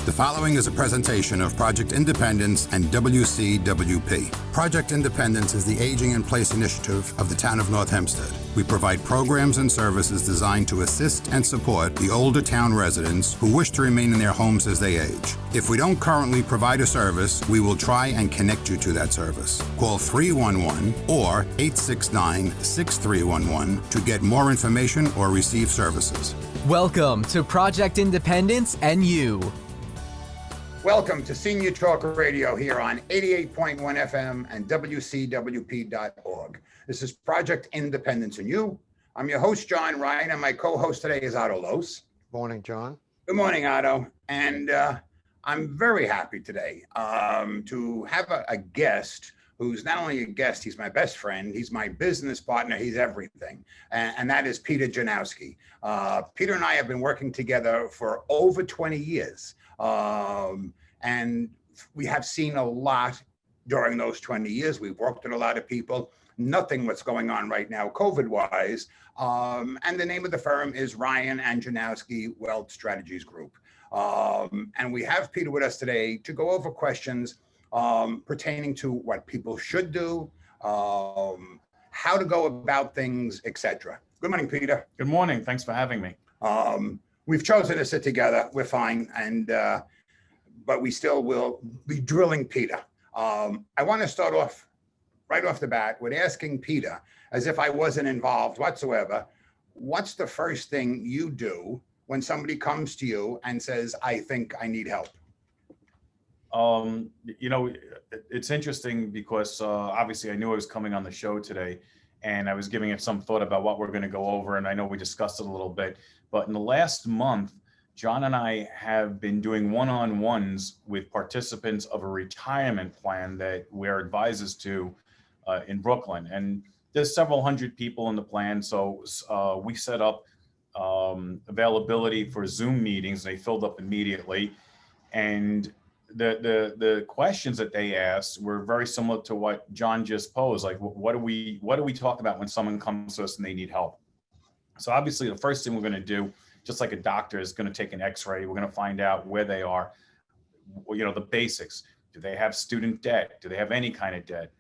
The following is a presentation of Project Independence and WCWP. Project Independence is the Aging in Place initiative of the town of North Hempstead. We provide programs and services designed to assist and support the older town residents who wish to remain in their homes as they age. If we don't currently provide a service, we will try and connect you to that service. Call 311 or 869-6311 to get more information or receive services. Welcome to Project Independence and You. Welcome to Senior Talk Radio here on 88.1 FM and WCWP.org. This is Project Independence and You. I'm your host, John Ryan, and my co-host today is Otto Los. Morning, John. Good morning, Otto. And I'm very happy today to have a guest who's not only a guest, he's my best friend, he's my business partner, he's everything. And that is Peter Janowsky. Peter and I have been working together for over 20 years. And we have seen a lot during those 20 years. We've worked with a lot of people, nothing what's going on right now, COVID-wise. And the name of the firm is Ryan and Janowsky Wealth Strategies Group. And we have Peter with us today to go over questions pertaining to what people should do, how to go about things, etc. Good morning, Peter. Good morning. Thanks for having me. We've chosen to sit together. We're fine, and but we still will be drilling Peter. I want to start off right off the bat with asking Peter, as if I wasn't involved whatsoever, what's the first thing you do when somebody comes to you and says, I think I need help? You know, it's interesting because obviously I knew I was coming on the show today, and I was giving it some thought about what we're going to go over, and I know we discussed it a little bit. But in the last month, John and I have been doing one-on-ones with participants of a retirement plan that we're advisors to in Brooklyn. And there's several hundred people in the plan. So we set up availability for Zoom meetings. They filled up immediately. And the questions that they asked were very similar to what John just posed. Like, what do we talk about when someone comes to us and they need help? So obviously the first thing we're going to do, just like a doctor is going to take an x-ray, we're going to find out where they are, you know, the basics. Do they have student debt? Do they have any kind of debt?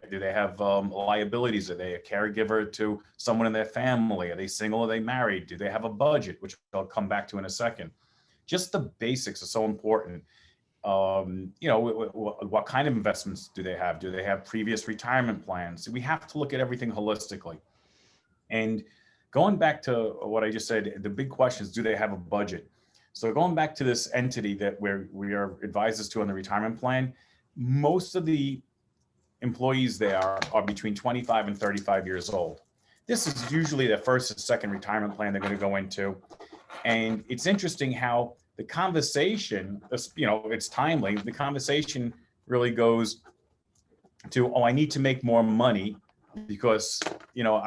Do they have liabilities? Are they a caregiver to someone in their family? Are they single? Are they married? Do they have a budget, which I'll come back to in a second? Just the basics are so important. You know, what kind of investments do they have? Do they have previous retirement plans? We have to look at everything holistically. And going back to what I just said, the big question is, do they have a budget? So going back to this entity that we are advisors to on the retirement plan, most of the employees there are between 25 and 35 years old. This is usually their first and second retirement plan they're going to go into. And it's interesting how the conversation, you know, it's timely. The conversation really goes to, I need to make more money because, you know,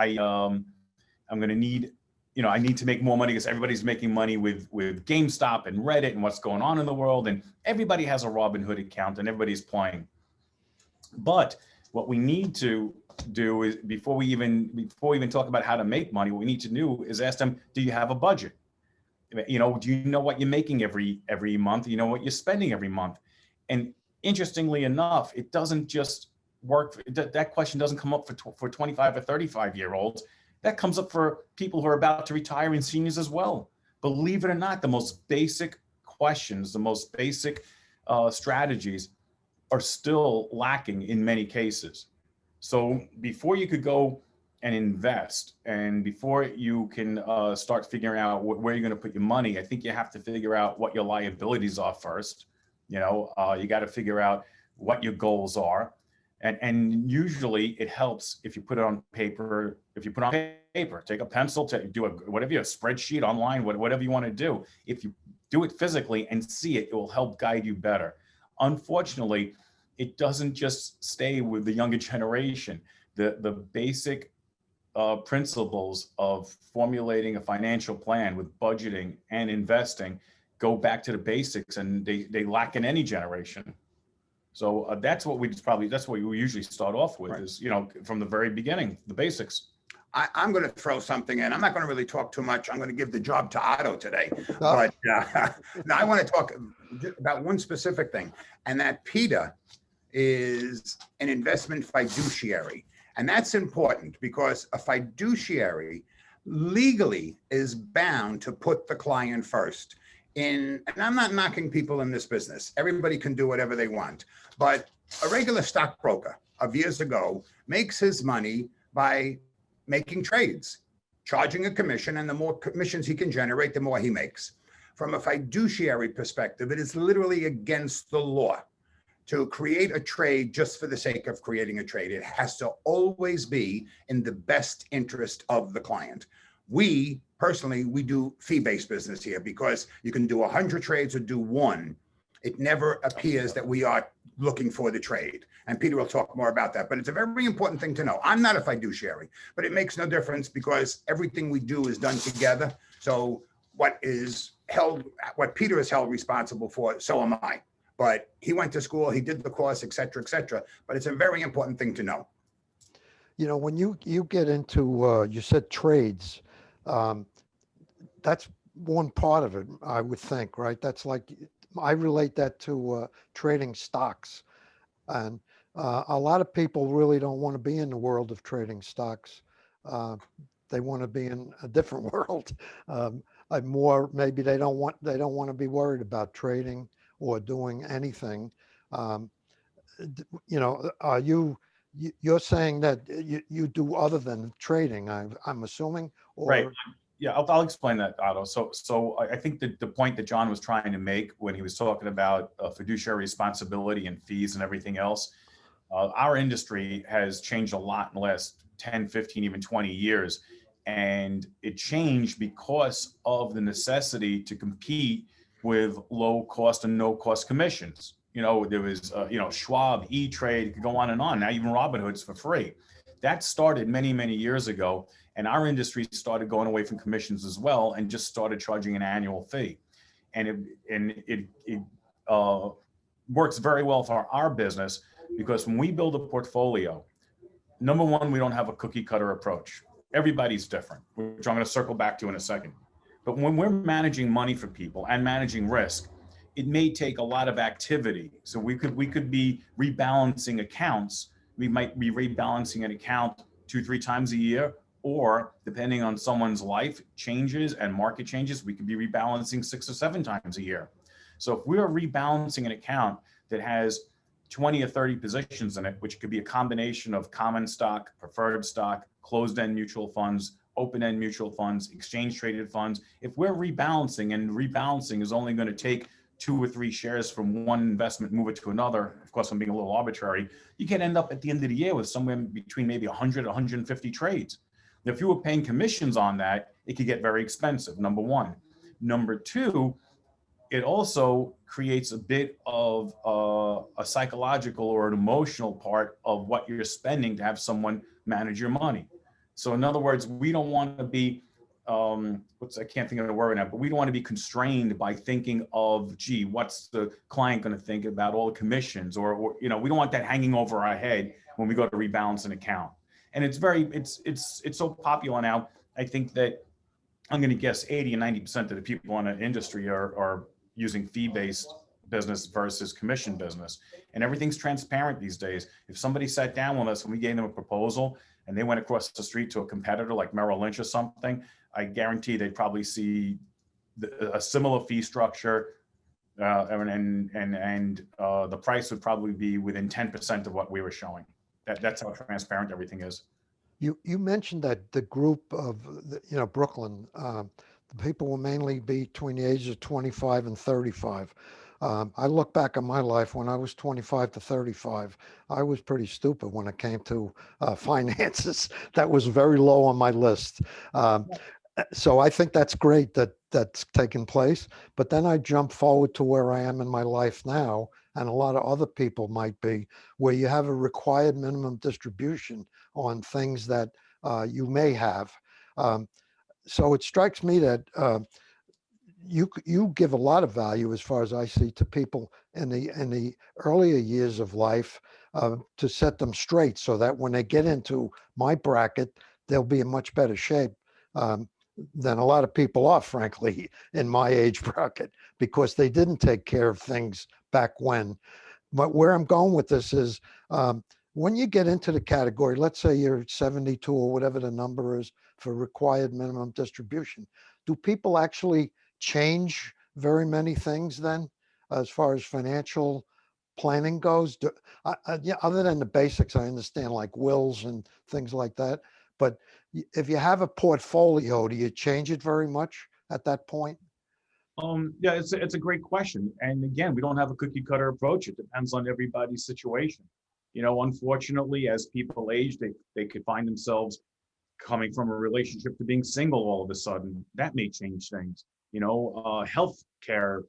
I'm going to need, you know, I need to make more money because everybody's making money with GameStop and Reddit and what's going on in the world. And everybody has a Robinhood account and everybody's playing. But what we need to do is before we even talk about how to make money, what we need to do is ask them, do you have a budget? You know, do you know what you're making every month? You know what you're spending every month? And interestingly enough, it doesn't just work. That question doesn't come up for 25 or 35-year-olds. That comes up for people who are about to retire and seniors as well. Believe it or not, the most basic questions, the most basic strategies are still lacking in many cases. So before you could go and invest, and before you can start figuring out where you're going to put your money, I think you have to figure out what your liabilities are first. You know, you got to figure out what your goals are. And usually it helps if you put it on paper. If you put on paper, take a pencil, do whatever, a spreadsheet online, whatever you want to do. If you do it physically and see it, it will help guide you better. Unfortunately, it doesn't just stay with the younger generation. The basic principles of formulating a financial plan with budgeting and investing go back to the basics, and they lack in any generation. So that's what we usually start off with, right? Is, you know, from the very beginning, the basics. I'm going to throw something in. I'm not going to really talk too much. I'm going to give the job to Otto today. Oh. But now I want to talk about one specific thing, and that Peter is an investment fiduciary. And that's important because a fiduciary legally is bound to put the client first. And I'm not knocking people in this business. Everybody can do whatever they want. But a regular stockbroker of years ago makes his money by making trades, charging a commission, and the more commissions he can generate, the more he makes. From a fiduciary perspective, it is literally against the law to create a trade just for the sake of creating a trade. It has to always be in the best interest of the client. We personally, we do fee-based business here because you can do 100 trades or do one. It never appears that we are looking for the trade. And Peter will talk more about that, but it's a very important thing to know. I'm not a fiduciary, but it makes no difference because everything we do is done together. So what Peter is held responsible for, so am I. But he went to school, he did the course, et cetera, but it's a very important thing to know. You know, when you get into, you said trades, that's one part of it, I would think, right? That's like, I relate that to trading stocks. And a lot of people really don't want to be in the world of trading stocks. They want to be in a different world. More, maybe they don't want to be worried about trading or doing anything. You know, you're saying that you do other than trading, I'm assuming, or Right. Yeah, I'll explain that, Otto. So I think that the point that John was trying to make when he was talking about fiduciary responsibility and fees and everything else, our industry has changed a lot in the last 10, 15, even 20 years. And it changed because of the necessity to compete with low cost and no cost commissions. You know, there was, Schwab, E-Trade, could go on and on. Now even Robinhood's for free. That started many, many years ago. And our industry started going away from commissions as well and just started charging an annual fee. And it works very well for our business because when we build a portfolio, number one, we don't have a cookie cutter approach. Everybody's different, which I'm going to circle back to in a second. But when we're managing money for people and managing risk, it may take a lot of activity. So we could be rebalancing accounts. We might be rebalancing an account 2-3 times a year, or depending on someone's life changes and market changes, we could be rebalancing 6 or 7 times a year. So if we're rebalancing an account that has 20 or 30 positions in it, which could be a combination of common stock, preferred stock, closed-end mutual funds, open-end mutual funds, exchange-traded funds, if we're rebalancing, and rebalancing is only going to take 2 or 3 shares from one investment, move it to another, of course, I'm being a little arbitrary, you can end up at the end of the year with somewhere between maybe 100, 150 trades. Now, if you were paying commissions on that, it could get very expensive, number one. Number two, it also creates a bit of a psychological or an emotional part of what you're spending to have someone manage your money. So in other words, we don't want to be, I can't think of the word now, but we don't want to be constrained by thinking of, gee, what's the client going to think about all the commissions, or we don't want that hanging over our head when we go to rebalance an account. And it's so popular now. I think that I'm going to guess 80 and 90% of the people in the industry are using fee-based business versus commission business. And everything's transparent these days. If somebody sat down with us and we gave them a proposal and they went across the street to a competitor like Merrill Lynch or something, I guarantee they'd probably see a similar fee structure, and the price would probably be within 10% of what we were showing. That's how transparent everything is. You mentioned that the group of Brooklyn, the people will mainly be between the ages of 25 and 35. I look back on my life when I was 25 to 35. I was pretty stupid when it came to finances. That was very low on my list. So I think that's great that that's taken place. But then I jump forward to where I am in my life now, and a lot of other people might be, where you have a required minimum distribution on things that you may have. So it strikes me that you give a lot of value, as far as I see, to people in the earlier years of life to set them straight, so that when they get into my bracket, they'll be in much better shape than a lot of people are, frankly, in my age bracket, because they didn't take care of things back when. But where I'm going with this is when you get into the category, let's say you're 72 or whatever the number is for required minimum distribution, do people actually change very many things then as far as financial planning goes? Yeah, other than the basics, I understand like wills and things like that. But if you have a portfolio, do you change it very much at that point? Yeah, it's a great question. And again, we don't have a cookie cutter approach. It depends on everybody's situation. You know, unfortunately, as people age, they could find themselves coming from a relationship to being single all of a sudden. That may change things. You know, health care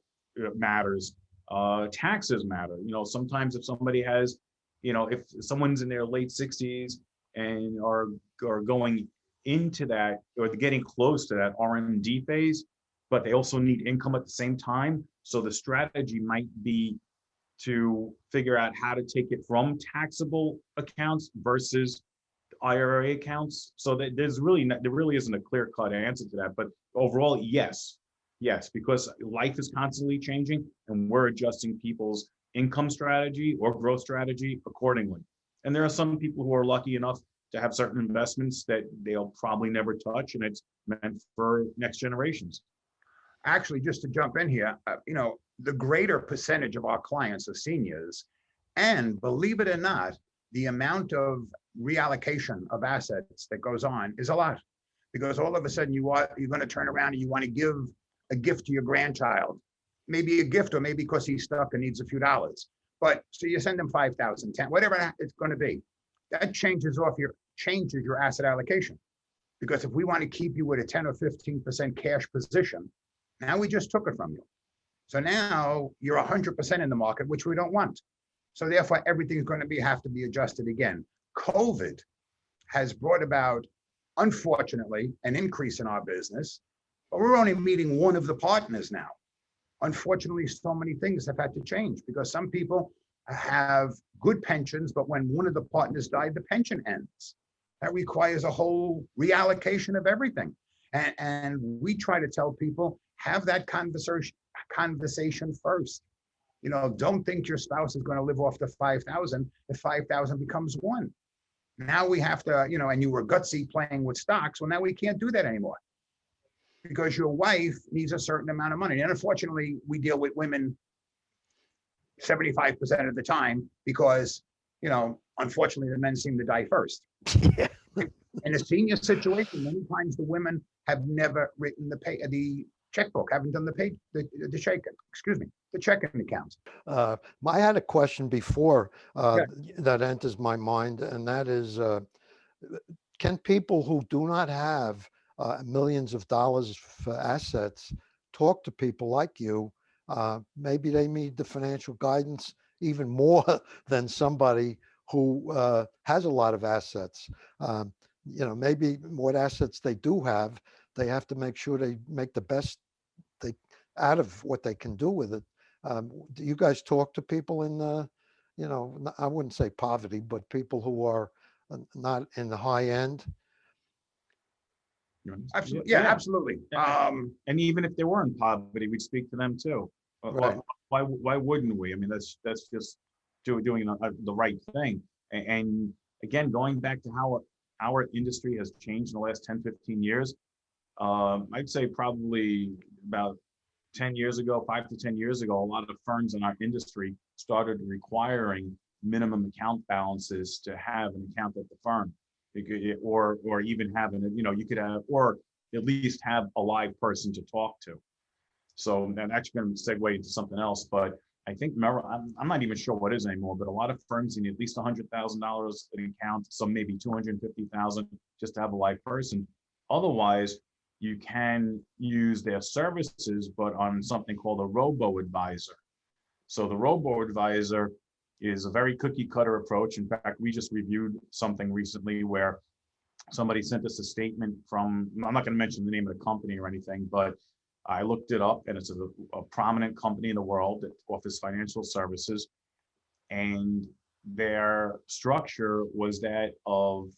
matters, taxes matter. You know, sometimes if somebody has, you know, if someone's in their late 60s and are going into that or getting close to that R&D phase, but they also need income at the same time. So the strategy might be to figure out how to take it from taxable accounts versus IRA accounts. So that there really isn't a clear-cut answer to that. But overall, yes, because life is constantly changing and we're adjusting people's income strategy or growth strategy accordingly. And there are some people who are lucky enough to have certain investments that they'll probably never touch, and it's meant for next generations. Actually, just to jump in here, you know, the greater percentage of our clients are seniors, and believe it or not, the amount of reallocation of assets that goes on is a lot, because all of a sudden you're going to turn around and you want to give a gift to your grandchild, maybe a gift, or maybe because he's stuck and needs a few dollars. But so you send them 5,000, 10, whatever it's going to be. That changes your asset allocation, because if we want to keep you with a 10 or 15% cash position, now we just took it from you. So now you're 100% in the market, which we don't want. So therefore, everything's going to have to be adjusted again. COVID has brought about, unfortunately, an increase in our business, but we're only meeting one of the partners now. Unfortunately, so many things have had to change, because some people have good pensions, but when one of the partners died, the pension ends. That requires a whole reallocation of everything. And we try to tell people, have that conversation first. You know, don't think your spouse is going to live off the 5,000 if 5,000 becomes one. Now we have to, you know, and you were gutsy playing with stocks. Well, now we can't do that anymore, because your wife needs a certain amount of money. And unfortunately, we deal with women 75% of the time, because, you know, unfortunately, the men seem to die first. Yeah. In a senior situation, many times the women have never written the checkbook, haven't done the checking account. I had a question before Yeah. that enters my mind, and that is, can people who do not have millions of dollars for assets talk to people like you? Maybe they need the financial guidance even more than somebody who has a lot of assets. You know, maybe what assets they do have, they have to make sure they make the best out of what they can do with it. Do you guys talk to people in you know, I wouldn't say poverty, but people who are not in the high end? Absolutely. Yeah, absolutely. And even if they were in poverty, we'd speak to them too. Right. Why wouldn't we? I mean, that's just doing the right thing. And again, going back to how our industry has changed in the last 10, 15 years, I'd say probably about 10 years ago, 5 to 10 years ago, a lot of firms in our industry started requiring minimum account balances to have an account at the firm, or even having, you know, you could have, or at least have a live person to talk to. So that actually going to segue into something else, but I think, I'm not even sure what is anymore, but a lot of firms need at least $100,000 an account, some maybe $250,000 just to have a live person. Otherwise, you can use their services, but on something called a robo-advisor. So the robo-advisor is a very cookie cutter approach. In fact, we just reviewed something recently where somebody sent us a statement from, I'm not going to mention the name of the company or anything, but I looked it up, and it's a prominent company in the world that offers financial services. And their structure was that of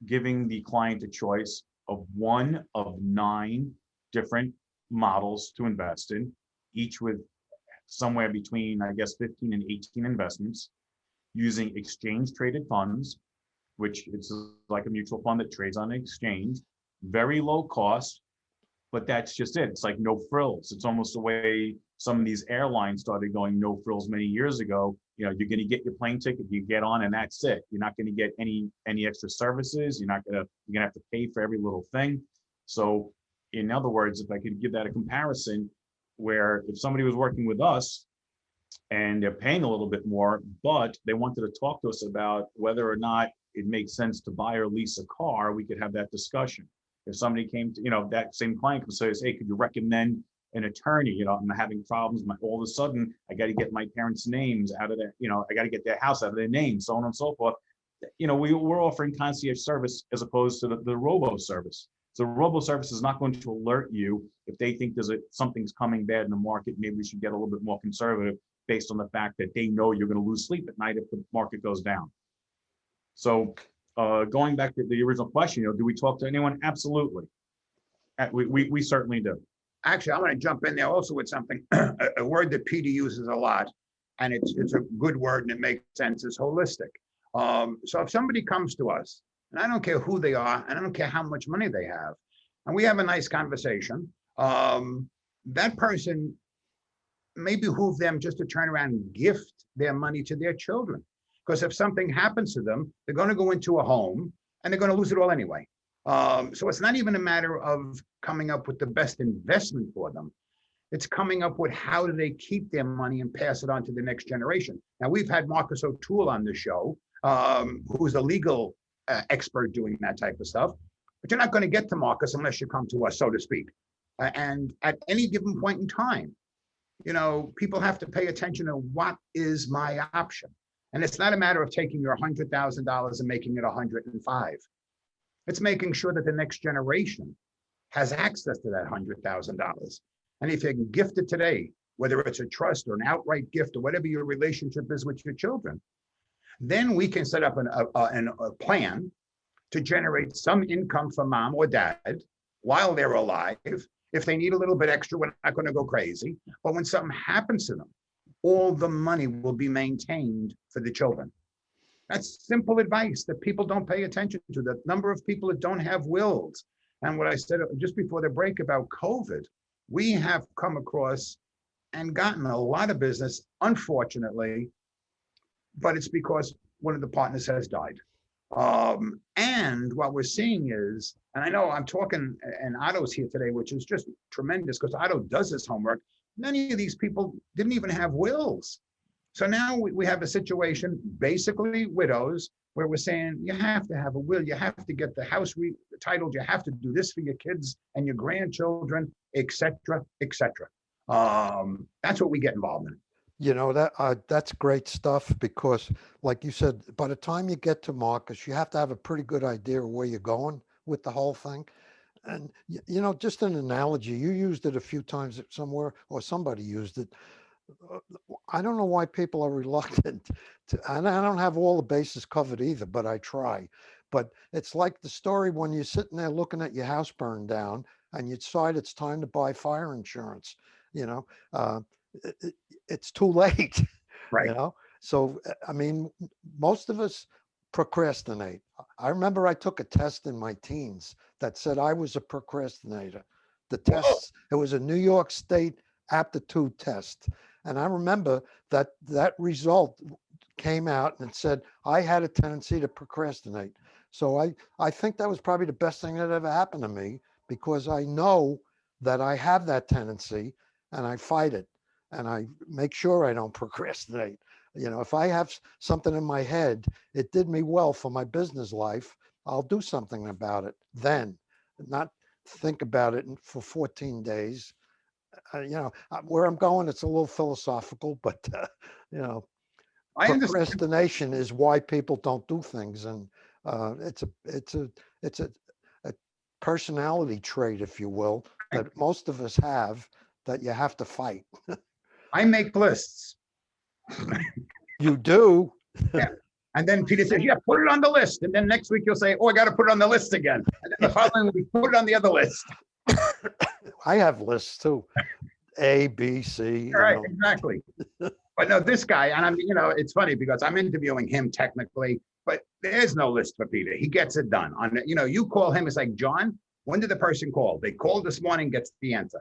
giving the client a choice of one of 9 different models to invest in, each with somewhere between, I guess, 15 and 18 investments, using exchange traded funds, which is like a mutual fund that trades on an exchange, very low cost, but that's just it. It's like no frills. It's almost the way some of these airlines started going no frills many years ago. You know, you're going to get your plane ticket, you get on, and that's it. You're not going to get any extra services. You're going to have to pay for every little thing. So in other words, if I could give that a comparison, where if somebody was working with us and they're paying a little bit more, but they wanted to talk to us about whether or not it makes sense to buy or lease a car, we could have that discussion. If somebody came to, that same client could say, hey, could you recommend an attorney? I'm having problems. All of a sudden, I got to get my parents' names out of their, I got to get their house out of their names, so on and so forth. We're offering concierge service as opposed to the robo service. So robo service is not going to alert you if they think something's coming bad in the market. Maybe we should get a little bit more conservative based on the fact that they know you're going to lose sleep at night if the market goes down. So going back to the original question, do we talk to anyone? Absolutely. We certainly do. Actually, I'm going to jump in there also with something, a word that Peter uses a lot, and it's a good word and it makes sense, is holistic. So if somebody comes to us, and I don't care who they are, and I don't care how much money they have, and we have a nice conversation, that person may behoove them just to turn around and gift their money to their children. Because if something happens to them, they're going to go into a home and they're going to lose it all anyway. So it's not even a matter of coming up with the best investment for them. It's coming up with how do they keep their money and pass it on to the next generation. Now, we've had Marcus O'Toole on the show, who's a legal expert doing that type of stuff. But you're not going to get to Marcus unless you come to us, so to speak. And at any given point in time, people have to pay attention to what is my option. And it's not a matter of taking your $100,000 and making it 105. It's making sure that the next generation has access to that $100,000. And if you can gift it today, whether it's a trust or an outright gift or whatever your relationship is with your children, then we can set up a plan to generate some income for mom or dad while they're alive. If they need a little bit extra, we're not going to go crazy. But when something happens to them, all the money will be maintained for the children. That's simple advice that people don't pay attention to. The number of people that don't have wills. And what I said just before the break about COVID, we have come across and gotten a lot of business, unfortunately, but it's because one of the partners has died. And what we're seeing is, and I know I'm talking, and Otto's here today, which is just tremendous because Otto does his homework. Many of these people didn't even have wills. So now we have a situation, basically widows, where we're saying you have to have a will, you have to get the house titled, you have to do this for your kids and your grandchildren, etc., etc. That's what we get involved in. That's great stuff because, like you said, by the time you get to Marcus, you have to have a pretty good idea of where you're going with the whole thing. And, just an analogy, you used it a few times somewhere, or somebody used it. I don't know why people are reluctant to, and I don't have all the bases covered either, but I try. But it's like the story when you're sitting there looking at your house burned down and you decide it's time to buy fire insurance, it's too late, Right. So, I mean, most of us procrastinate. I remember I took a test in my teens that said I was a procrastinator. The test, it was a New York State aptitude test. And I remember that result came out and it said I had a tendency to procrastinate. So I think that was probably the best thing that ever happened to me because I know that I have that tendency and I fight it and I make sure I don't procrastinate. If I have something in my head, it did me well for my business life, I'll do something about it then, not think about it for 14 days. Where I'm going, it's a little philosophical, but procrastination is why people don't do things, and it's a personality trait, if you will, that most of us have that you have to fight. I make lists. You do? Yeah. And then Peter says, yeah, put it on the list. And then next week you'll say, oh, I got to put it on the list again. And then the following week, put it on the other list. I have lists too. A, B, C. All right, exactly. But no, this guy, and I'm, it's funny because I'm interviewing him technically, but there's no list for Peter. He gets it done. You call him, it's like, John, when did the person call? They called this morning, gets the answer.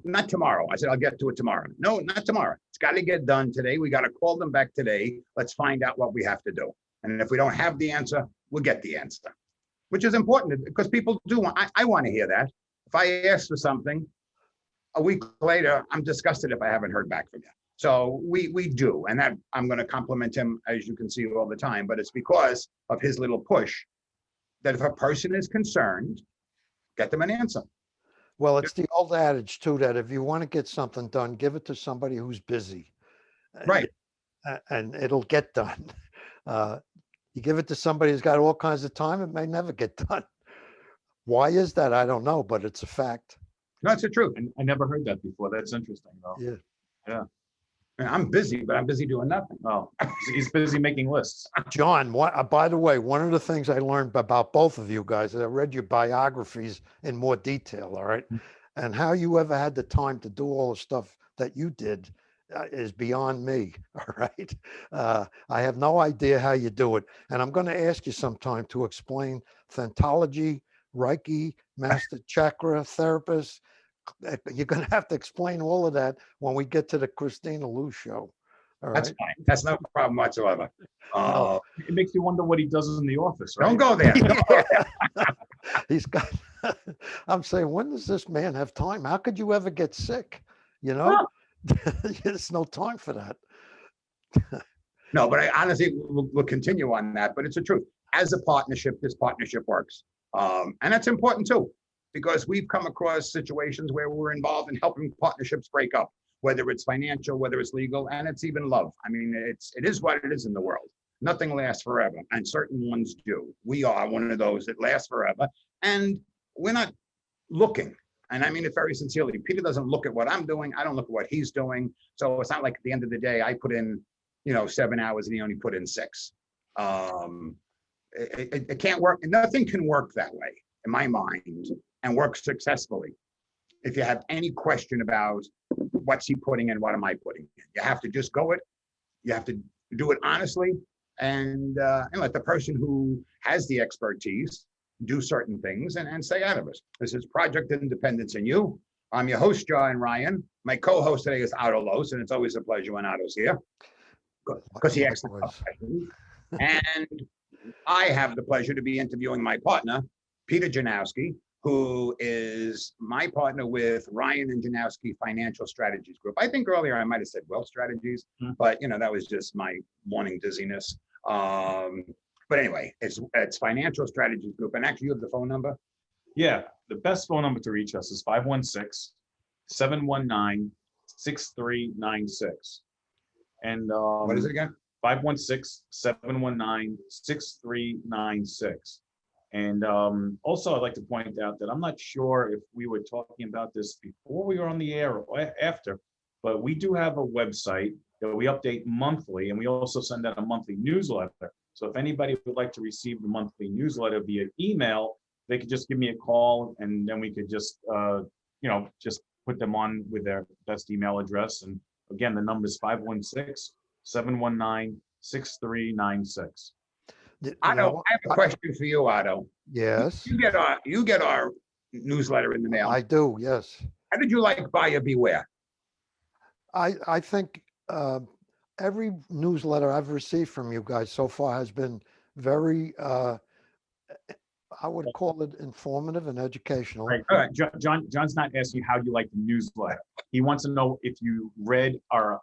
Not tomorrow. I said, I'll get to it tomorrow. No, not tomorrow. It's got to get done today. We got to call them back today. Let's find out what we have to do. And if we don't have the answer, we'll get the answer, which is important because people do want, I want to hear that. If I ask for something, a week later, I'm disgusted if I haven't heard back from you. So we do. And that I'm going to compliment him, as you can see, all the time. But it's because of his little push that if a person is concerned, get them an answer. Well, it's the old adage too, that if you want to get something done, give it to somebody who's busy. Right. And it'll get done. You give it to somebody who's got all kinds of time, it may never get done. Why is that? I don't know, but it's a fact. No, it's the truth. And I never heard that before. That's interesting, though. Yeah. Yeah. I'm busy, but I'm busy doing nothing. Oh, he's busy making lists. John, by the way, one of the things I learned about both of you guys, I read your biographies in more detail, all right? And how you ever had the time to do all the stuff that you did is beyond me, all right? I have no idea how you do it. And I'm going to ask you sometime to explain Thentology, Reiki, Master Chakra Therapist. You're going to have to explain all of that when we get to the Christina Lou show. All right? That's fine. That's no problem whatsoever. It makes you wonder what he does in the office, right? Don't go there. Don't go there. He's got, I'm saying, when does this man have time? How could you ever get sick? There's no time for that. No, but I honestly we'll continue on that. But it's the truth. As a partnership, this partnership works. And that's important too, because we've come across situations where we're involved in helping partnerships break up, whether it's financial, whether it's legal, and it's even love. I mean, it is what it is in the world. Nothing lasts forever, and certain ones do. We are one of those that lasts forever, and we're not looking. And I mean it very sincerely. Peter doesn't look at what I'm doing. I don't look at what he's doing. So it's not like at the end of the day, I put in, 7 hours and he only put in 6. It can't work. Nothing can work that way in my mind and work successfully. If you have any question about what's he putting in, what am I putting in, you have to just go it. You have to do it honestly and let the person who has the expertise do certain things and stay out of it. This is Project Independence and You. I'm your host, John Ryan. My co-host today is Otto Los, and it's always a pleasure when Otto's here because he asks questions. And I have the pleasure to be interviewing my partner, Peter Janowsky, who is my partner with Ryan and Janowsky Financial Strategies Group. I think earlier I might have said Wealth Strategies, but that was just my morning dizziness. But anyway, it's Financial Strategies Group. And actually, you have the phone number? Yeah, the best phone number to reach us is 516-719-6396. And what is it again? 516-719-6396. And also, I'd like to point out that I'm not sure if we were talking about this before we were on the air or after, but we do have a website that we update monthly, and we also send out a monthly newsletter. So if anybody would like to receive the monthly newsletter via email, they could just give me a call, and then we could just, just put them on with their best email address. And again, the number is 516-719-6396. Otto, I have a question for you, Otto. Yes. You get our newsletter in the mail. I do, yes. How did you like Buyer Beware? I think every newsletter I've received from you guys so far has been very, I would call it informative and educational. Right. All right. John's not asking how you like the newsletter. He wants to know if you read our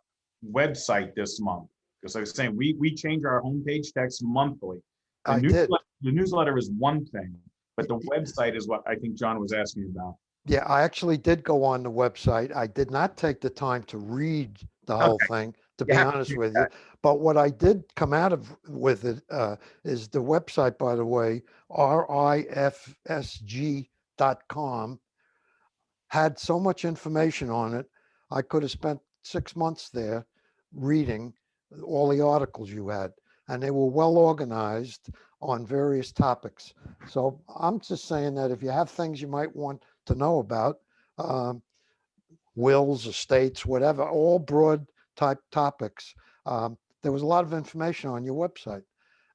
website this month. Because I was saying, we change our homepage text monthly. The newsletter is one thing, but the website is what I think John was asking about. Yeah, I actually did go on the website. I did not take the time to read the whole thing, to be honest with you. But what I did come out of with it is the website, by the way, rifsg.com, had so much information on it. I could have spent 6 months there reading all the articles you had. and they were well organized on various topics. So I'm just saying that if you have things you might want to know about, um, wills, estates, whatever, all broad type topics, there was a lot of information on your website.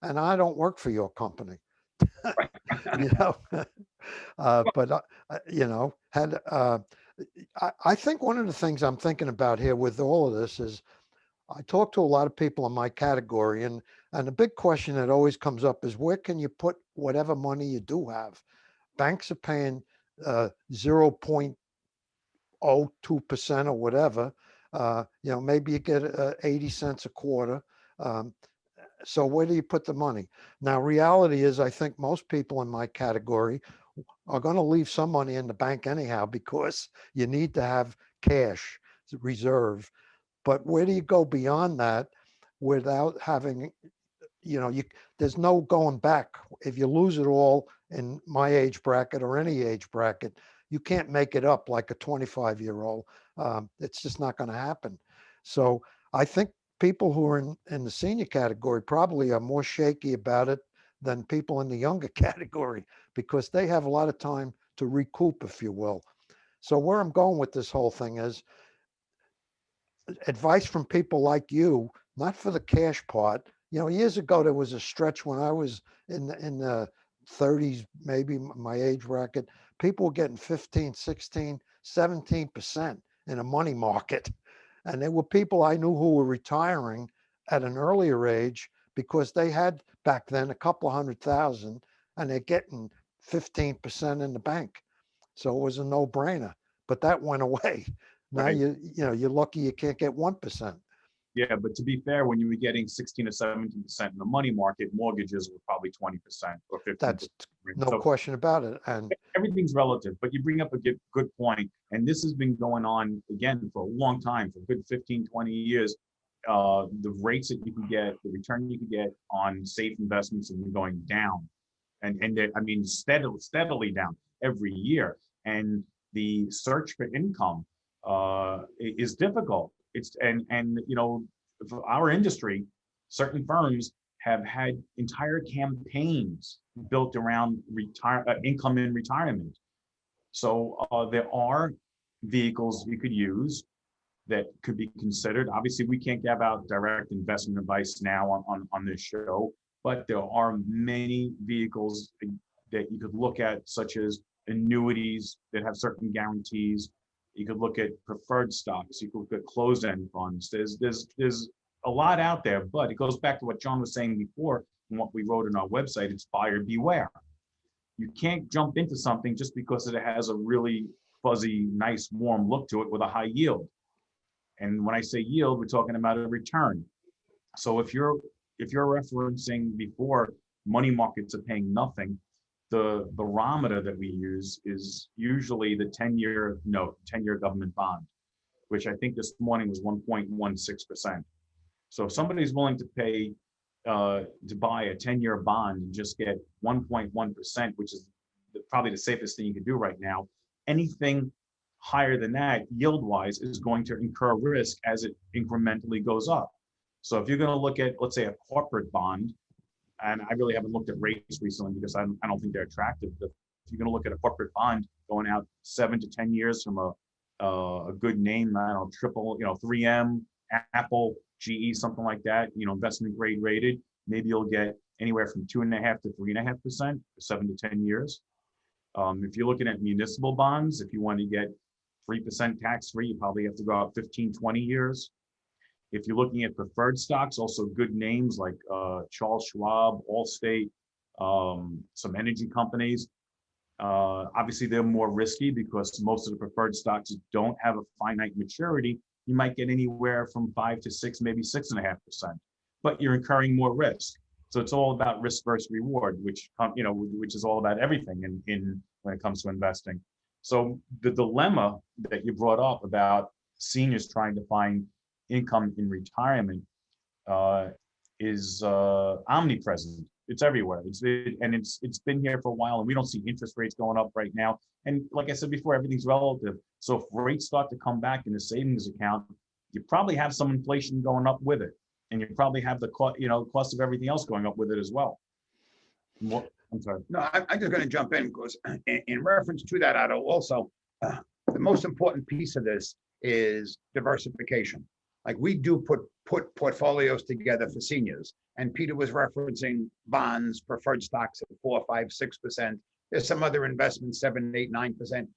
And I don't work for your company, you know, but you know, I think one of the things I'm thinking about here with all of this is I talk to a lot of people in my category, and the big question that always comes up is where can you put whatever money you do have? Banks are paying 0.02% or whatever. You know, maybe you get 80 cents a quarter. Um, so where do you put the money? Now, reality is, I think most people in my category are going to leave some money in the bank anyhow because you need to have cash reserve. But where do you go beyond that without having, you know, there's no going back. If you lose it all in my age bracket or any age bracket, you can't make it up like a 25-year-old. It's just not going to happen. So I think people who are in the senior category probably are more shaky about it than people in the younger category because they have a lot of time to recoup, if you will. So where I'm going with this whole thing is advice from people like you, not for the cash part. You know, years ago, there was a stretch when I was in the 30s, maybe my age bracket, people were getting 15, 16, 17% in a money market. And there were people I knew who were retiring at an earlier age because they had back then a couple of 100,000 and they're getting 15% in the bank. So it was a no brainer, but that went away. Now Right. you're lucky you can't get 1%. Yeah, but to be fair, when you were getting 16 or 17% in the money market, mortgages were probably 20% or 15%. That's no So question about it. And everything's relative, but you bring up a good point. And this has been going on again for a long time, for a good 15, 20 years. The rates that you can get, the return you can get on safe investments have been going down. And I mean, steadily down every year. And the search for income is difficult. And you know, for our industry, certain firms have had entire campaigns built around income in retirement. So there are vehicles you could use that could be considered. Obviously, we can't give out direct investment advice now on this show, but there are many vehicles that you could look at, such as annuities that have certain guarantees. You could look at preferred stocks. You could look at closed-end funds. There's a lot out there, but it goes back to what John was saying before and what we wrote on our website. It's buyer beware. You can't jump into something just because it has a really fuzzy, nice, warm look to it with a high yield. And when I say yield, we're talking about a return. So if you're referencing before money markets are paying nothing, the barometer that we use is usually the 10-year note, 10-year government bond, which I think this morning was 1.16%. So if somebody's willing to pay to buy a 10-year bond and just get 1.1%, which is probably the safest thing you can do right now, anything higher than that, yield-wise, is going to incur risk as it incrementally goes up. So if you're going to look at, let's say, a corporate bond, and I really haven't looked at rates recently because I don't think they're attractive. But if you're going to look at a corporate bond going out 7 to 10 years from a good name, I don't know, triple, 3M, Apple, GE, something like that, investment grade rated, maybe you'll get anywhere from 2.5% to 3.5% for 7 to 10 years. If you're looking at municipal bonds, if you want to get 3% tax free, you probably have to go out 15, 20 years. If you're looking at preferred stocks, also good names like Charles Schwab, Allstate, some energy companies. Obviously, they're more risky because most of the preferred stocks don't have a finite maturity. You might get anywhere from 5 to 6, maybe 6.5%, but you're incurring more risk. So it's all about risk versus reward, which is all about everything in when it comes to investing. So the dilemma that you brought up about seniors trying to find income in retirement is omnipresent. It's everywhere. It's been here for a while, and we don't see interest rates going up right now. And like I said before, everything's relative. So if rates start to come back in the savings account, you probably have some inflation going up with it. And you probably have the cost of everything else going up with it as well. I'm sorry. No, I'm just going to jump in because in reference to that, Otto, also, the most important piece of this is diversification. Like we do put portfolios together for seniors. And Peter was referencing bonds, preferred stocks at 4, 5, 6%. There's some other investments, 7, 8, 9%.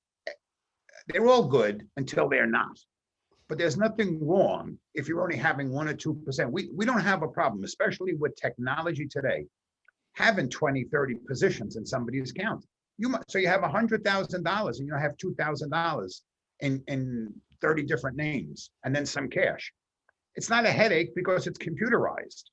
They're all good until they're not. But there's nothing wrong if you're only having 1 or 2%. We don't have a problem, especially with technology today, having 20, 30 positions in somebody's account. So you have $100,000 and you have $2,000 in 30 different names and then some cash. It's not a headache because it's computerized.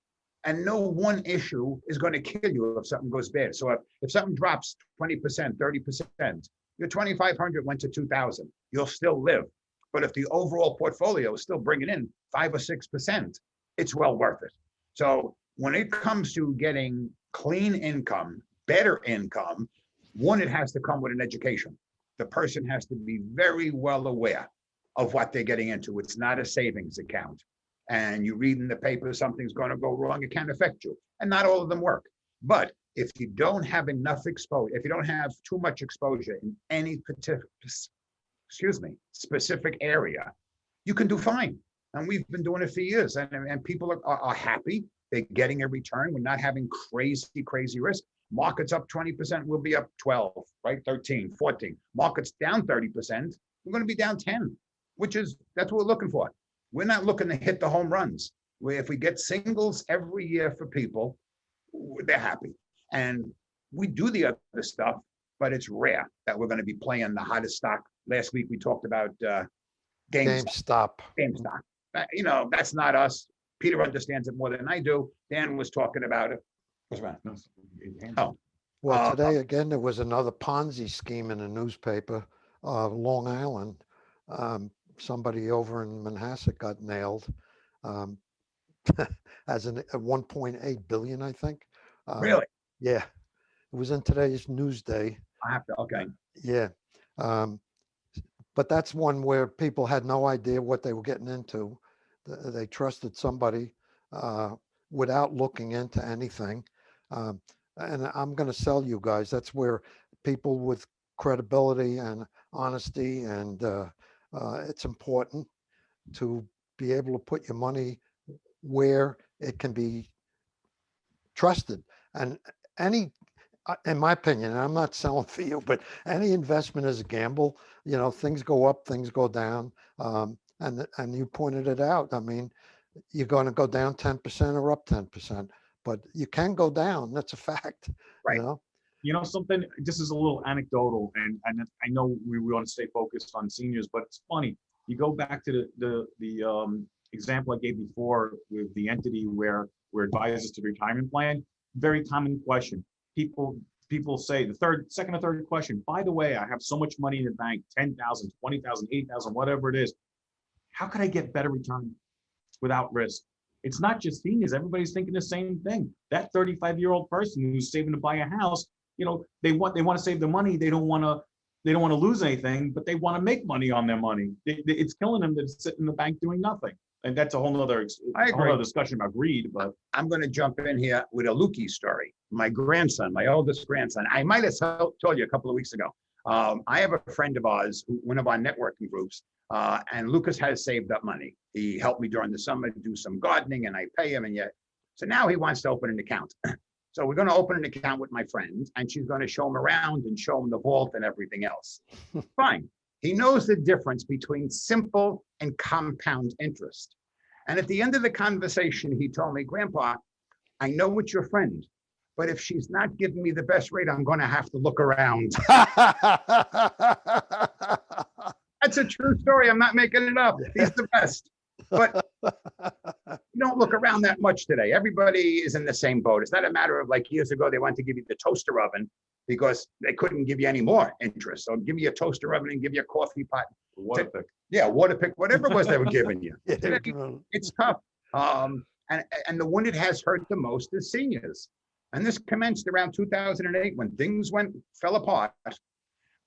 And no one issue is going to kill you if something goes bad. So if something drops 20%, 30%, your 2,500 went to 2,000. You'll still live. But if the overall portfolio is still bringing in 5 or 6%, it's well worth it. So when it comes to getting clean income, better income, one, it has to come with an education. The person has to be very well aware of what they're getting into. It's not a savings account. And you read in the paper, something's going to go wrong, it can affect you. And not all of them work. But if you don't have enough exposure, if you don't have too much exposure in any particular, specific area, you can do fine. And we've been doing it for years. And people are happy. They're getting a return. We're not having crazy risk. Markets up 20%, we'll be up 12, right? 13, 14. Markets down 30%, we're going to be down 10, that's what we're looking for. We're not looking to hit the home runs. If we get singles every year for people, they're happy. And we do the other stuff, but it's rare that we're going to be playing the hottest stock. Last week, we talked about GameStop. That's not us. Peter understands it more than I do. Dan was talking about it. What's that? Oh. Well, today, again, there was another Ponzi scheme in the newspaper, Long Island. Somebody over in Manhasset got nailed as a 1.8 billion, I think. Really? Yeah. It was in today's Newsday. I have to, okay. Yeah. But that's one where people had no idea what they were getting into. They trusted somebody without looking into anything. And I'm going to sell you guys. That's where people with credibility and honesty, and it's important to be able to put your money where it can be trusted. And in my opinion, and I'm not selling for you, but any investment is a gamble. Things go up, things go down. And you pointed it out. I mean, you're going to go down 10% or up 10%, but you can go down. That's a fact. Right. Something, this is a little anecdotal, and I know we want to stay focused on seniors, but it's funny. You go back to the example I gave before with the entity where we're advisors to the retirement plan. Very common question. People say the second or third question, by the way, I have so much money in the bank, 10,000, 20,000, 8,000, whatever it is. How could I get better return without risk? It's not just seniors. Everybody's thinking the same thing. That 35-year-old person who's saving to buy a house, they want to save the money. They don't want to lose anything, but they want to make money on their money. It's killing them to sit in the bank doing nothing. And that's a whole other discussion about greed. But I'm going to jump in here with a Lukey story. My oldest grandson, I might have told you a couple of weeks ago. I have a friend of ours, one of our networking groups, and Lucas has saved up money. He helped me during the summer to do some gardening, and I pay him. So now he wants to open an account. So we're going to open an account with my friend, and she's going to show him around and show him the vault and everything else. Fine. He knows the difference between simple and compound interest. And at the end of the conversation, he told me, Grandpa, I know it's your friend, but if she's not giving me the best rate, I'm going to have to look around. That's a true story. I'm not making it up. He's the best. But you don't look around that much today. Everybody is in the same boat. It's not a matter of like years ago, they wanted to give you the toaster oven because they couldn't give you any more interest. So give you a toaster oven and give you a coffee pot. Waterpick. Yeah, Waterpick, whatever it was they were giving you. It's tough. And the one that has hurt the most is seniors. And this commenced around 2008 when things fell apart.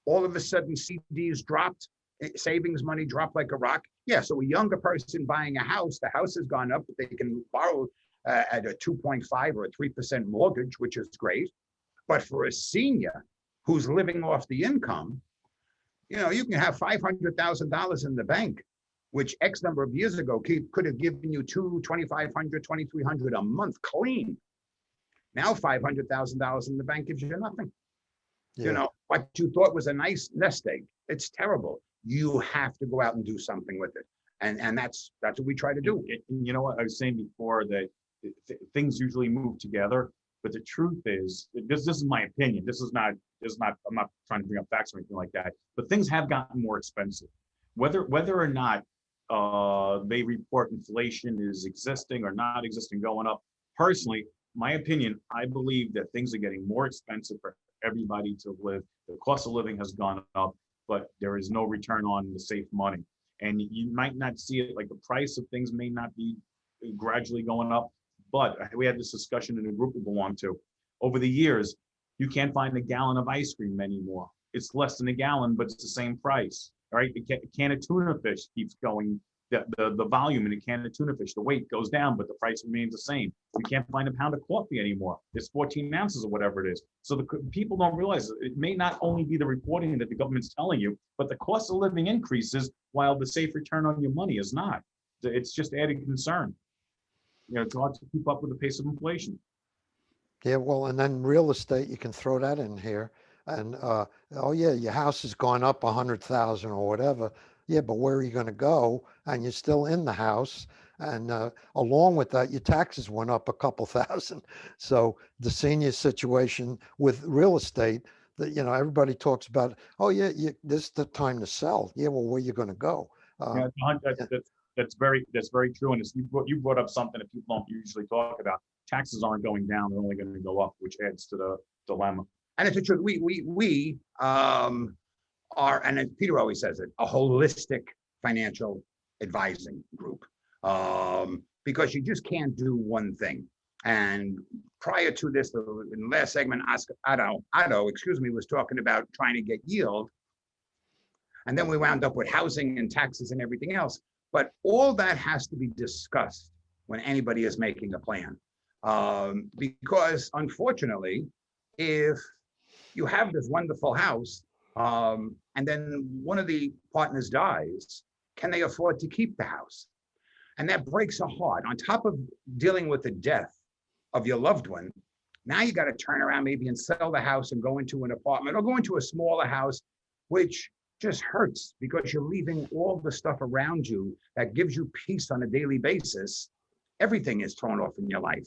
All of a sudden, CDs dropped. savings money dropped like a rock. Yeah, so a younger person buying a house, the house has gone up, but they can borrow at a 2.5 or a 3% mortgage, which is great. But for a senior who's living off the income, you can have $500,000 in the bank, which X number of years ago could have given you $2,500, $2,300 a month clean. Now $500,000 in the bank gives you nothing. Yeah. What you thought was a nice nest egg, it's terrible. You have to go out and do something with it. And that's what we try to do. And you know what I was saying before, that things usually move together, but the truth is, this is my opinion. I'm not trying to bring up facts or anything like that, but things have gotten more expensive. Whether or not they report inflation is existing or not existing, going up. Personally, my opinion, I believe that things are getting more expensive for everybody to live. The cost of living has gone up, but there is no return on the safe money. And you might not see it, like the price of things may not be gradually going up, but we had this discussion in a group we belong to. Over the years, you can't find a gallon of ice cream anymore. It's less than a gallon, but it's the same price. All right, the can of tuna fish keeps going. The volume in a can of tuna fish, the weight goes down, but the price remains the same. You can't find a pound of coffee anymore. It's 14 ounces or whatever it is. So the people don't realize it may not only be the reporting that the government's telling you, but the cost of living increases while the safe return on your money is not. It's just added concern. It's hard to keep up with the pace of inflation. Yeah, well, and then real estate, you can throw that in here. And oh yeah, your house has gone up 100,000 or whatever. Yeah, but where are you going to go? And you're still in the house. And along with that, your taxes went up a couple thousand. So the senior situation with real estate, that everybody talks about. Oh yeah, this is the time to sell. Yeah, well, where are you going to go? That's very true. And you brought up something that people don't usually talk about. Taxes aren't going down; they're only going to go up, which adds to the dilemma. And it's the truth. We are, and as Peter always says it, a holistic financial advising group, because you just can't do one thing. And prior to this, in the last segment, Otto, was talking about trying to get yield. And then we wound up with housing and taxes and everything else. But all that has to be discussed when anybody is making a plan. Because unfortunately, if you have this wonderful house, and then one of the partners dies, can they afford to keep the house? And that breaks a heart. On top of dealing with the death of your loved one, now you got to turn around maybe and sell the house and go into an apartment or go into a smaller house, which just hurts because you're leaving all the stuff around you that gives you peace on a daily basis. Everything is thrown off in your life.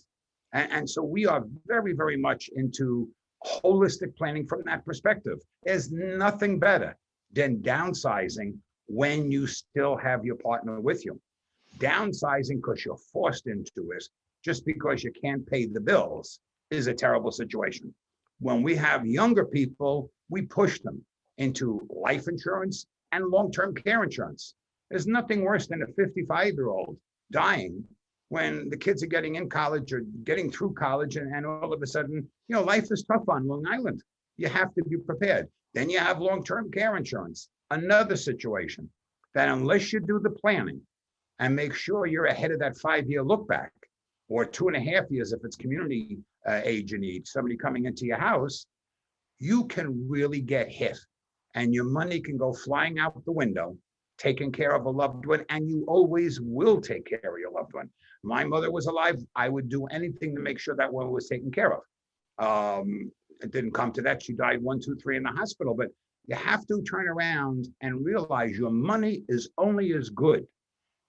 And so we are very, very much into holistic planning from that perspective. There's nothing better than downsizing when you still have your partner with you. Downsizing because you're forced into it just because you can't pay the bills is a terrible situation. When we have younger people, we push them into life insurance and long-term care insurance. There's nothing worse than a 55-year-old dying when the kids are getting in college or getting through college, and all of a sudden, life is tough on Long Island. You have to be prepared. Then you have long-term care insurance, another situation that unless you do the planning and make sure you're ahead of that 5-year look back, or 2.5 years if it's community age you need, somebody coming into your house, you can really get hit and your money can go flying out the window, taking care of a loved one, and you always will take care of your loved one. My mother was alive. I would do anything to make sure that one was taken care of. It didn't come to that. She died 1, 2, 3 in the hospital, but you have to turn around and realize your money is only as good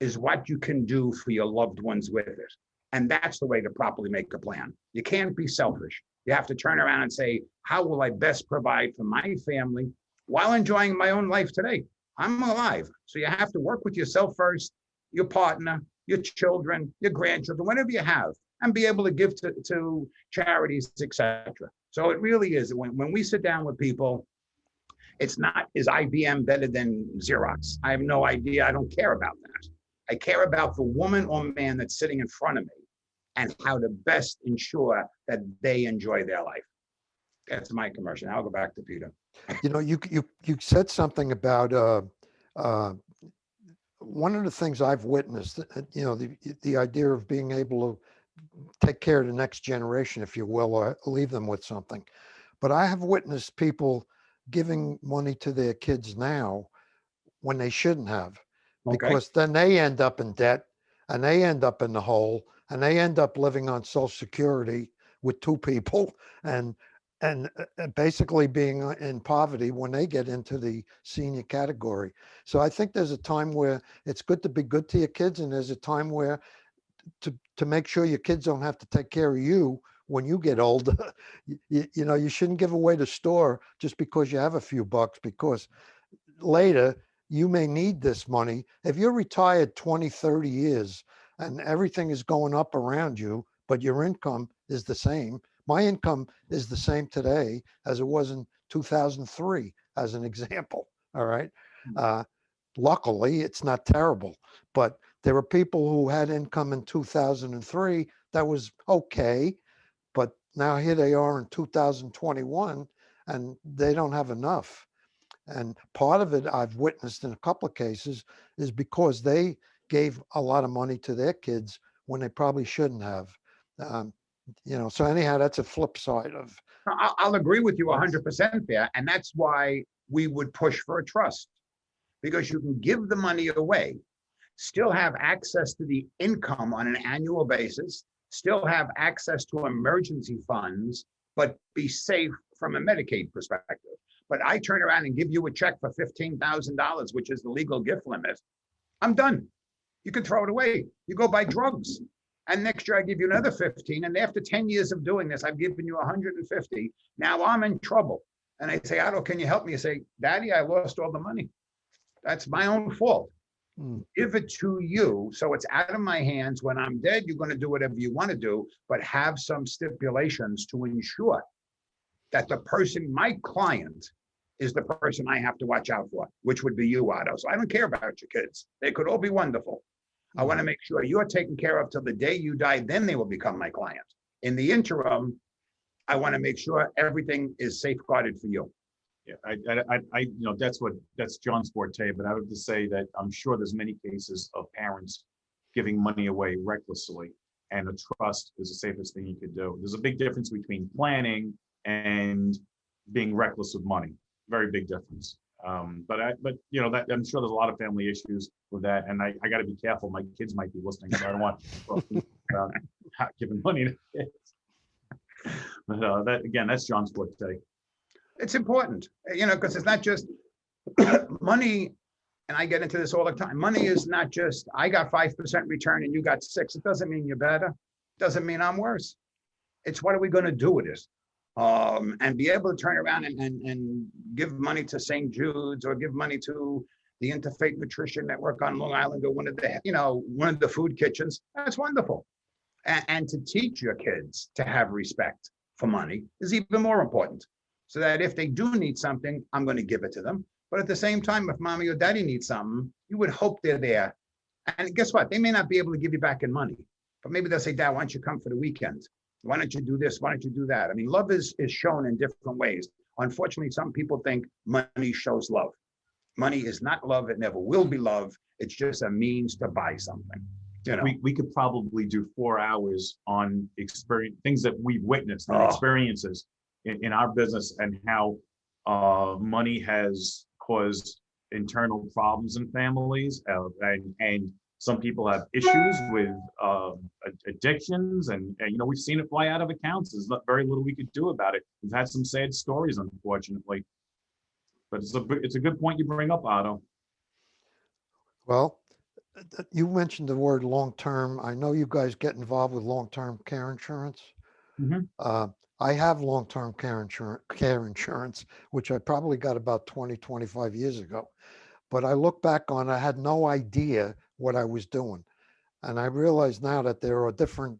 as what you can do for your loved ones with it. And that's the way to properly make a plan. You can't be selfish. You have to turn around and say, how will I best provide for my family while enjoying my own life today? I'm alive. So you have to work with yourself first, your partner, your children, your grandchildren, whatever you have, and be able to give to charities, etc. So it really is, when we sit down with people, it's not, is IBM better than Xerox? I have no idea. I don't care about that. I care about the woman or man that's sitting in front of me and how to best ensure that they enjoy their life. That's my commercial. I'll go back to Peter. You said something about Uh, One of the things I've witnessed, the idea of being able to take care of the next generation, if you will, or leave them with something. But I have witnessed people giving money to their kids now when they shouldn't have, Okay. because then they end up in debt and they end up in the hole and they end up living on Social Security with two people and basically being in poverty when they get into the senior category. So I think there's a time where it's good to be good to your kids, and there's a time where to make sure your kids don't have to take care of you when you get older. You shouldn't give away the store just because you have a few bucks, because later you may need this money. If you're retired 20, 30 years and everything is going up around you, but your income is the same. My income is the same today as it was in 2003, as an example. All right. Luckily, it's not terrible, but there were people who had income in 2003 that was okay, but now here they are in 2021 and they don't have enough. And part of it I've witnessed in a couple of cases is because they gave a lot of money to their kids when they probably shouldn't have. So anyhow, that's a flip side of. I'll agree with you 100% there. And that's why we would push for a trust, because you can give the money away, still have access to the income on an annual basis, still have access to emergency funds, but be safe from a Medicaid perspective. But I turn around and give you a check for $15,000, which is the legal gift limit. I'm done. You can throw it away. You go buy drugs. And next year I give you another 15. And after 10 years of doing this, I've given you 150. Now I'm in trouble. And I say, Otto, can you help me? You say, Daddy, I lost all the money. That's my own fault. Give it to you so it's out of my hands. When I'm dead, you're going to do whatever you want to do, but have some stipulations to ensure that the person, my client, is the person I have to watch out for, which would be you, Otto. So I don't care about your kids. They could all be wonderful. I want to make sure you're taken care of till the day you die, then they will become my client. In the interim, I want to make sure everything is safeguarded for you. Yeah, that's John's forte, but I would just say that I'm sure there's many cases of parents giving money away recklessly, and a trust is the safest thing you could do. There's a big difference between planning and being reckless with money. Very big difference. But that I'm sure there's a lot of family issues with that, and I got to be careful. My kids might be listening, so I don't want to giving money to kids. But that's John's forte. It's important, because it's not just money. And I get into this all the time. Money is not just, I got 5% return and you got 6. It doesn't mean you're better. It doesn't mean I'm worse. It's what are we going to do with this? And be able to turn around and give money to St. Jude's or give money to the Interfaith Nutrition Network on Long Island or one of the food kitchens. That's wonderful. And to teach your kids to have respect for money is even more important. So that if they do need something, I'm going to give it to them. But at the same time, if mommy or daddy needs something, you would hope they're there. And guess what? They may not be able to give you back in money, but maybe they'll say, Dad, why don't you come for the weekend? Why don't you do this? Why don't you do that? I mean, love is shown in different ways. Unfortunately, some people think money shows love. Money is not love. It never will be love. It's just a means to buy something. We could probably do 4 hours on things that we've witnessed and experiences in our business, and how money has caused internal problems in families, and some people have issues with addictions, and we've seen it fly out of accounts. There's very little we could do about it. We've had some sad stories, unfortunately, but it's a good point you bring up, Otto. Well, you mentioned the word long-term. I know you guys get involved with long-term care insurance. Mm-hmm. I have long-term care insurance, which I probably got about 20, 25 years ago. But I look back on, I had no idea what I was doing. And I realize now that there are different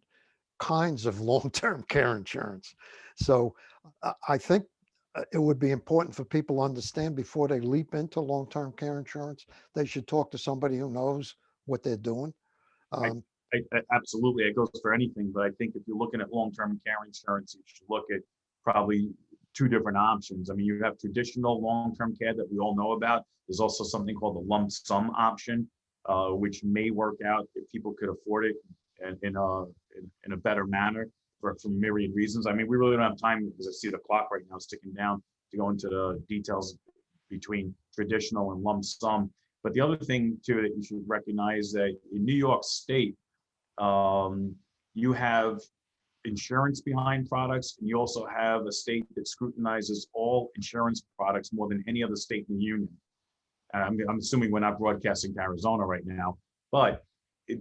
kinds of long-term care insurance. So I think it would be important for people to understand before they leap into long-term care insurance, they should talk to somebody who knows what they're doing. Absolutely, it goes for anything, but I think if you're looking at long-term care insurance, you should look at probably two different options. I mean, you have traditional long-term care that we all know about. There's also something called the lump sum option, which may work out if people could afford it in a better manner for myriad reasons. I mean, we really don't have time because I see the clock right now is ticking down to go into the details between traditional and lump sum. But the other thing too that you should recognize that in New York State, you have insurance behind products, and you also have a state that scrutinizes all insurance products more than any other state in the union. I'm assuming we're not broadcasting to Arizona right now, but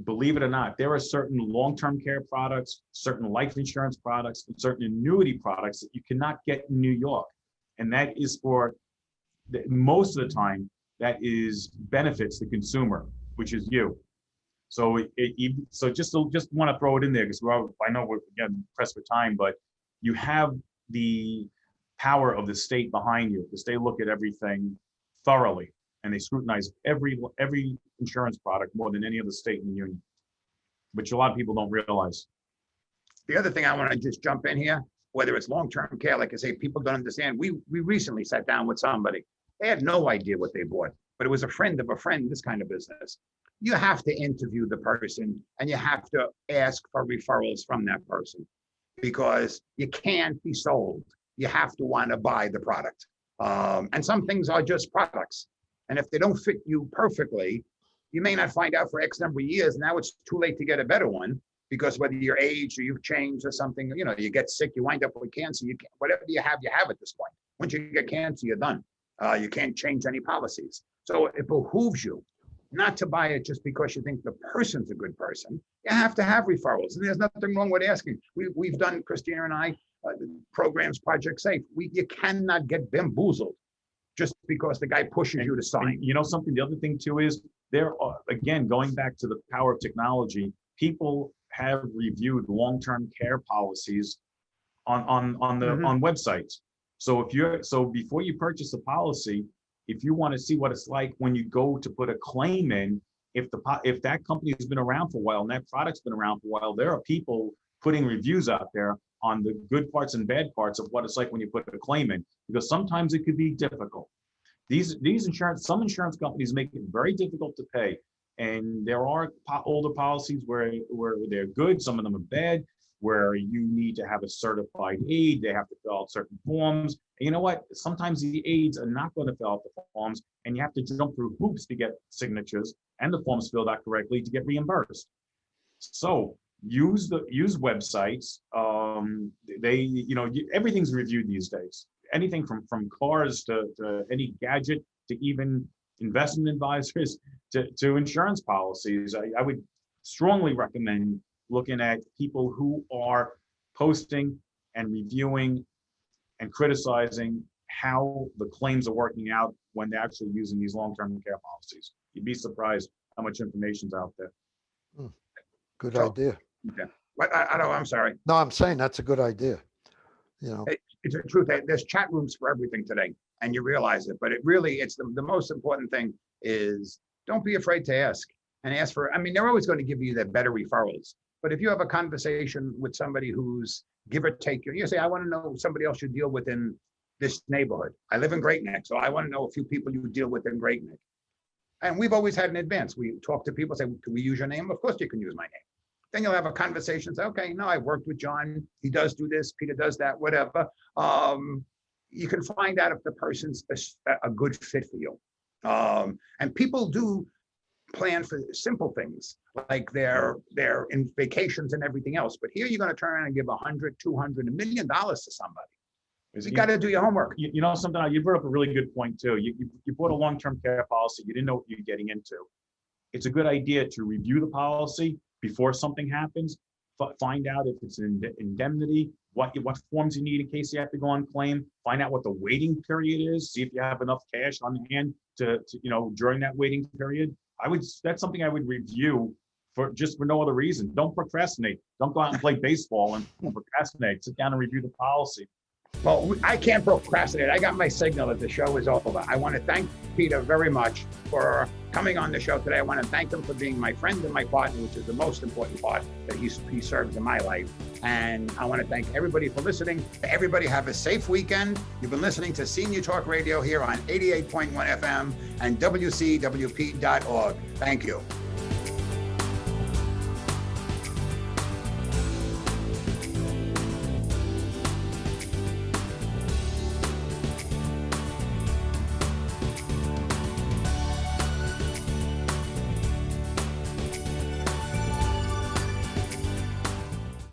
believe it or not, there are certain long-term care products, certain life insurance products, and certain annuity products that you cannot get in New York. And that is for, most of the time, that is benefits the consumer, which is you. So so just want to throw it in there because I know we're getting pressed for time, but you have the power of the state behind you because they look at everything thoroughly and they scrutinize every insurance product more than any other state in the union, which a lot of people don't realize. The other thing I want to just jump in here, whether it's long-term care, like I say, people don't understand. We recently sat down with somebody. They had no idea what they bought, but it was a friend of a friend, this kind of business. You have to interview the person and you have to ask for referrals from that person because you can't be sold. You have to want to buy the product. And some things are just products. And if they don't fit you perfectly, you may not find out for X number of years. Now it's too late to get a better one because whether you're aged or you've changed or something, you know, you get sick, you wind up with cancer, you can't, whatever you have at this point. Once you get cancer, you're done. You can't change any policies. So it behooves you not to buy it just because you think the person's a good person. You have to have referrals. And there's nothing wrong with asking. We've done, Christina and I, programs, Project Safe. You cannot get bamboozled just because the guy pushes you to sign. And you know something, the other thing too is there are, again, going back to the power of technology, people have reviewed long-term care policies on websites. So before you purchase a policy, if you want to see what it's like when you go to put a claim in, if that company has been around for a while and that product's been around for a while, there are people putting reviews out there on the good parts and bad parts of what it's like when you put a claim in, because sometimes it could be difficult. Some insurance companies make it very difficult to pay, and there are older policies where they're good, some of them are bad, where you need to have a certified aide, they have to fill out certain forms. And you know what? Sometimes the aides are not going to fill out the forms, and you have to jump through hoops to get signatures and the forms filled out correctly to get reimbursed. So use websites. Everything's reviewed these days. Anything from cars to any gadget to even investment advisors to insurance policies. I would strongly recommend looking at people who are posting and reviewing and criticizing how the claims are working out when they're actually using these long-term care policies. You'd be surprised how much information's out there. Good idea. Yeah. But I don't, I'm sorry. No, I'm saying that's a good idea. You know, It's the truth. There's chat rooms for everything today, and you realize it. But it's the most important thing is don't be afraid to ask and ask for. I mean, they're always going to give you the better referrals. But if you have a conversation with somebody who's give or take, you say, I want to know somebody else you deal with in this neighborhood. I live in Great Neck, so I want to know a few people you deal with in Great Neck. And we've always had an advance. We talk to people, say, can we use your name? Of course you can use my name. Then you'll have a conversation, say, okay, no, I've worked with John. He does do this, Peter does that, whatever. You can find out if the person's a good fit for you. And people do plan for simple things like their in vacations and everything else. But here you're going to turn around and give $100, $200, $1 million to somebody. You got to do your homework. You know something, you brought up a really good point too. You bought a long-term care policy, you didn't know what you're getting into. It's a good idea to review the policy before something happens, find out if it's an indemnity, what forms you need in case you have to go on claim, find out what the waiting period is, see if you have enough cash on hand to during that waiting period. That's something I would review for no other reason. Don't procrastinate. Don't go out and play baseball and procrastinate. Sit down and review the policy. Well, I can't procrastinate. I got my signal that the show is over. I want to thank Peter very much for coming on the show today. I want to thank him for being my friend and my partner, which is the most important part that he serves in my life. And I want to thank everybody for listening. Everybody have a safe weekend. You've been listening to Senior Talk Radio here on 88.1 FM and WCWP.org. Thank you.